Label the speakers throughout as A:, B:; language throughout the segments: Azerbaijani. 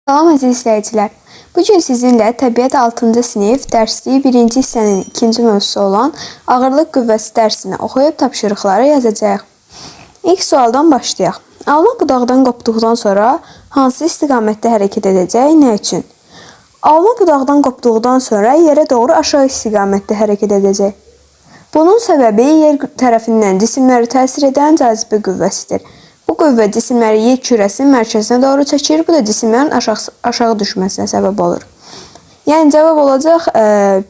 A: Salam əziz izləyicilər. Bugün sizinlə təbiət 6-cı sinif dərsliyi 1-ci hissənin 2-ci mövzusu olan ağırlıq qüvvəsi dərsini oxuyub tapşırıqları yazacağıq. İlk sualdan başlayaq. Alma budaqdan qopduqdan sonra hansı istiqamətdə hərəkət edəcək, nə üçün? Alma budaqdan qopduqdan sonra yerə doğru aşağı istiqamətdə hərəkət edəcək. Bunun səbəbi yer tərəfindən cisimlərə təsir edən cazibə qüvvəsidir. Bu qüvvə cisimləri yer kürəsinin mərkəzinə doğru çəkir, bu da cisimlərin aşağı düşməsinə səbəb olur. Yəni cavab olacaq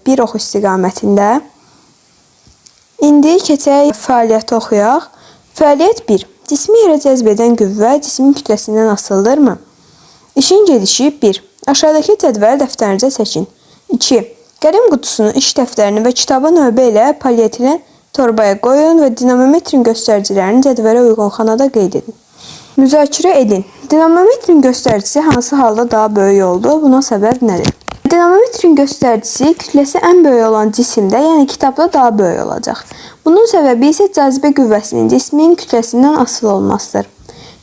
A: 1 ox istiqamətində. İndi keçək fəaliyyəti oxuyaq. Fəaliyyət 1. Cismi yerə cəzb edən qüvvə cismin kütləsindən asılıdırmı? İşin gedişi 1. Aşağıdakı cədvəli dəftərinizə çəkin. 2. Qələm qutusunu, iş dəftərini və kitabı növbə ilə polietilen torbaya qoyun və dinamometrin göstəricilərini cədvələ uyğun xanada qeyd edin. Müzakirə edin. Dinamometrin göstəricisi hansı halda daha böyük oldu? Buna səbəb nədir? Dinamometrin göstəricisi kütləsi ən böyük olan cisimdə, yəni kitabda daha böyük olacaq. Bunun səbəbi isə cazibə qüvvəsinin cismin kütləsindən asılı olmasıdır.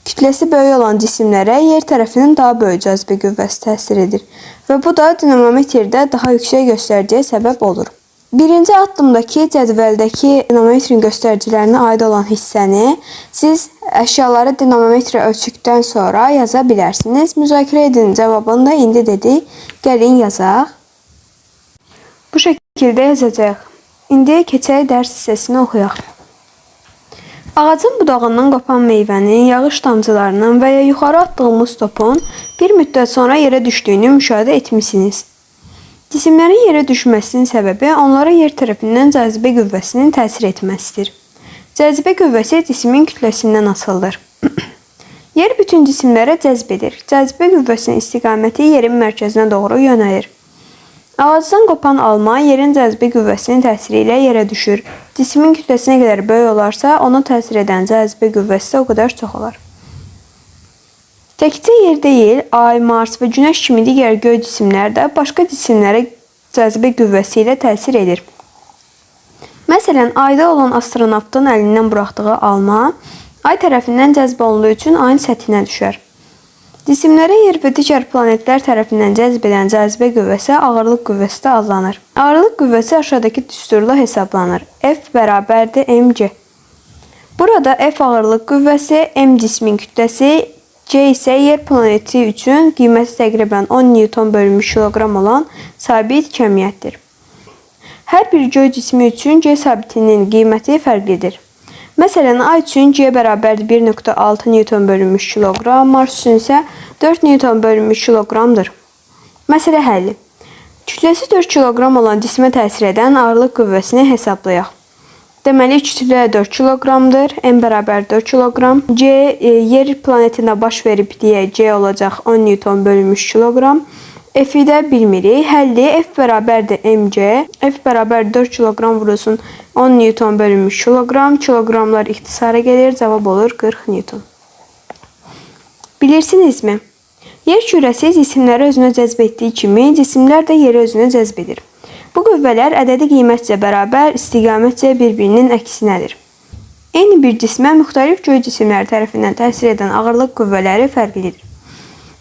A: Kütləsi böyük olan cisimlərə yer tərəfindən daha böyük cazibə qüvvəsi təsir edir və bu da dinamometrdə daha yüksək göstəriciyə səbəb olur. Birinci addımdakı cədvəldəki dinamometrin göstəricilərinə aid olan hissəni siz əşyaları dinamometrə ölçdükdən sonra yaza bilərsiniz. Müzakirə edin cavabını da indi dedik. Gəlin yazaq. Bu şəkildə yazacaq. İndi keçək dərs hissəsini oxuyaq. Ağacın budağından qopan meyvənin, yağış damcılarının və ya yuxarı atdığımız topun bir müddət sonra yerə düşdüyünü müşahidə etmişsiniz. Cisimlərin yerə düşməsinin səbəbi onlara yer tərəfindən cazibə qüvvəsinin təsir etməsidir. Cazibə qüvvəsi cismin kütləsindən asılıdır. Yer bütün cisimlərə cəzb edir. Cazibə qüvvəsinin istiqaməti yerin mərkəzinə doğru yönəlir. Ağacdan qopan alma yerin cazibə qüvvəsinin təsiri ilə yerə düşür. Cismin kütləsinə qədər böyük olarsa, ona təsir edən cazibə qüvvəsi də o qədər çox olar. Təkcə yer deyil, ay, Mars və Günəş kimi digər göy cisimlər də başqa cisimlərə cazibə qüvvəsi ilə təsir edir. Məsələn, ayda olan astronavtın əlindən buraxdığı alma ay tərəfindən cəzb olunduğu üçün ayın səthinə düşər. Cisimlərə yer və digər planetlər tərəfindən cəzb edən cazibə qüvvəsi ağırlıq qüvvəsi də adlanır. Ağırlıq qüvvəsi aşağıdakı düsturla hesablanır. F bərabərdir mc. Burada F ağırlıq qüvvəsi, m cismin kütləsi, C isə yer planeti üçün qiyməti təqribən 10 Newton bölünmüş kiloqram olan sabit kəmiyyətdir. Hər bir göy cismi üçün C sabitinin qiyməti fərqlidir. Məsələn, ay üçün C bərabərdir 1.6 Newton bölünmüş kiloqram, Mars üçün isə 4 Newton bölünmüş kiloqramdır. Məsələ həlli. Kütləsi 4 kiloqram olan cismə təsir edən ağırlıq qüvvəsini hesablayaq. Deməli, kütlə 4 kiloqramdır, m bərabər 4 kiloqram. C yer planetində baş verib deyə C olacaq 10 Newton bölünmüş kiloqram. F-i də bilmirik. Həlli F bərabərdir mc. F bərabər 4 kiloqram vurulsun 10 Newton bölünmüş kiloqram. Kiloqramlar ixtisara gəlir, cavab olur 40 Newton. Bilirsinizmi? Yer kürəsi cisimləri özünə cəzb etdiyi kimi, cisimlər də yeri özünə cəzb edir. Bu qüvvələr ədədi qiymətcə bərabər, istiqamətcə bir-birinin əksinədir. Eyni bir cismə müxtəlif göy cisimləri tərəfindən təsir edən ağırlıq qüvvələri fərqlidir.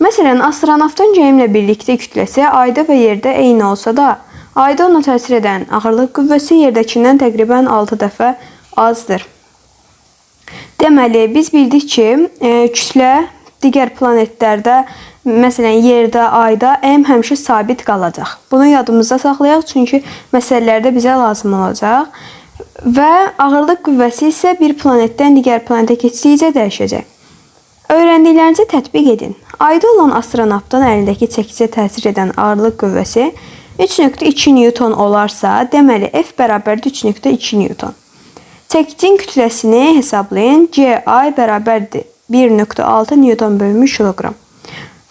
A: Məsələn, astronavtın geyimlə birlikdə kütləsi ayda və yerdə eyni olsa da, ayda ona təsir edən ağırlıq qüvvəsi yerdəkindən təqribən 6 dəfə azdır. Deməli, biz bildik ki, kütlə digər planetlərdə, məsələn, yerdə, ayda m həmişə sabit qalacaq. Bunu yadımızda saxlayaq, çünki məsələlərdə bizə lazım olacaq. Və ağırlıq qüvvəsi isə bir planetdən digər planetə keçdikcə dəyişəcək. Öyrəndiklərinizi tətbiq edin. Ayda olan astronavtın əlindəki çəkicə təsir edən ağırlıq qüvvəsi 3.2 Newton olarsa, deməli F bərabərdir 3.2 Newton. Çəkicin kütləsini hesablayın. Ci bərabərdir 1.6 Newton bölünmüş kiloqram.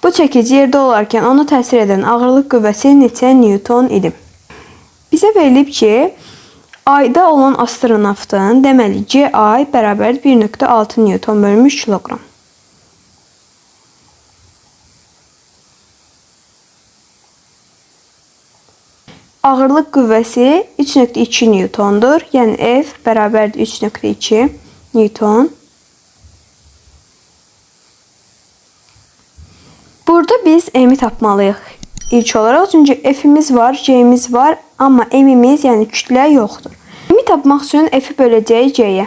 A: Bu çəkici yerdə olarkən ona təsir edən ağırlıq qüvvəsi neçə Newton idi? Bizə verilib ki, ayda olan astronavtın, deməli Ci bərabər 1.6 Newton bölünmüş kiloqram. Ağırlıq qüvvəsi 3.2 Newtondur. Yəni F bərabərdir 3.2 Newton. Bu Burada biz m'i tapmalıyıq ilk olaraq. Çünki f'imiz var, c'miz var, amma m'imiz, yəni kütlə yoxdur. M'i tapmaq üçün f'i böləcəyik c'yə.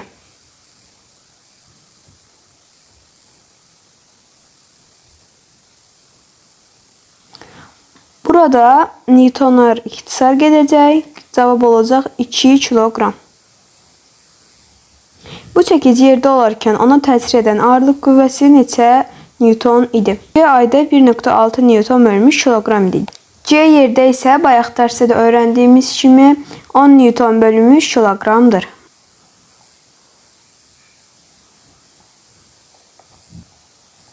A: Burada newtonlar ixtisar gedəcək. Cavab olacaq 2 kiloqram. Bu çəkici yerdə olarkən ona təsir edən ağırlıq qüvvəsi neçə newton idi? C ayda 1.6 newton bölünmüş kiloqram idi. C yerdə isə bayaq dərsdə də öyrəndiyimiz kimi 10 newton bölünmüş kiloqramdır.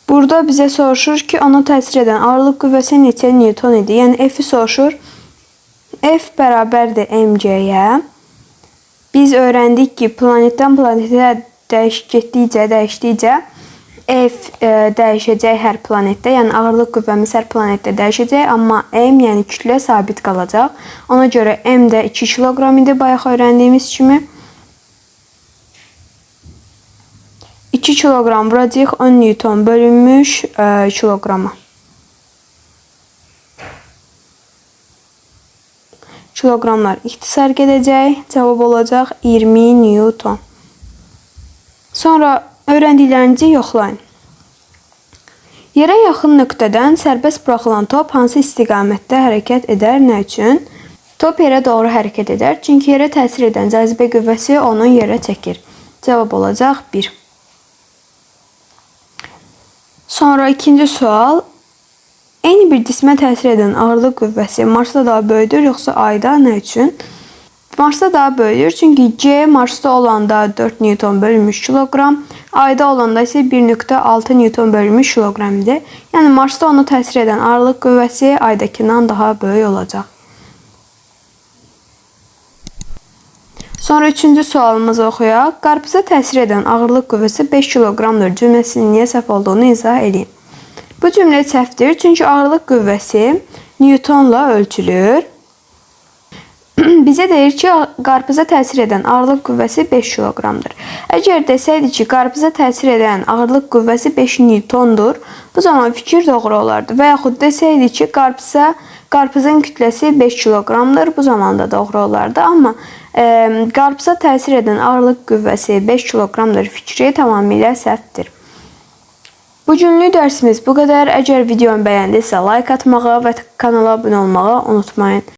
A: Burada bizə soruşur ki, ona təsir edən ağırlıq qüvvəsi neçə newton idi? Yəni F'i soruşur. F bərabərdir mc-yə. Biz öyrəndik ki, planetdən planetə dəyişdikcə F dəyişəcək hər planetdə. Yəni ağırlıq qüvvəmiz hər planetdə dəyişəcək, amma m, yəni kütlə sabit qalacaq. Ona görə m də 2 kiloqram idi bayaq öyrəndiyimiz kimi. 2 kiloqram vuracaq 10 newton bölünmüş kiloqrama. Kiloqramlar ixtisar gedəcək. Cavab olacaq 20 newton. Sonra öyrəndiklərinizi yoxlayın. Yerə yaxın nöqtədən sərbəst buraxılan top hansı istiqamətdə hərəkət edər? Nə üçün? Top yerə doğru hərəkət edər. Çünki yerə təsir edən cazibə qüvvəsi onu yerə çəkir. Cavab olacaq 1. Sonra ikinci sual. Eyni bir cismə təsir edən ağırlıq qüvvəsi Marsda daha böyüdür, yoxsa Ayda? Nə üçün? Marsda daha böyüdür, çünki C Marsda olanda 4 newton bölünmüş kiloqram, Ayda olanda isə 1.6 newton bölünmüş kiloqram idi. Yəni Marsda onu təsir edən ağırlıq qüvvəsi Aydakindən daha böyük olacaq. Sonra üçüncü sualımızı oxuyaq. Qarpıza təsir edən ağırlıq qüvvəsi 5 kiloqramdır cümləsinin niyə səhv olduğunu izah edin. Bu cümlə səhvdir, çünki ağırlıq qüvvəsi newtonla ölçülür. Bizə deyir ki, qarpıza təsir edən ağırlıq qüvvəsi 5 kiloqramdır. Əgər desəydi ki, qarpıza təsir edən ağırlıq qüvvəsi 5 newtondur, bu zaman fikir doğru olardı. Və yaxud desəydi ki, qarpızın kütləsi 5 kiloqramdır, bu zaman da doğru olardı. Amma qarpıza təsir edən ağırlıq qüvvəsi 5 kiloqramdır fikri tamamilə səhvdir. Bu günlük dərsimiz bu qədər. Əgər videomu bəyəndinizsə like atmağı və kanala abunə olmağı unutmayın.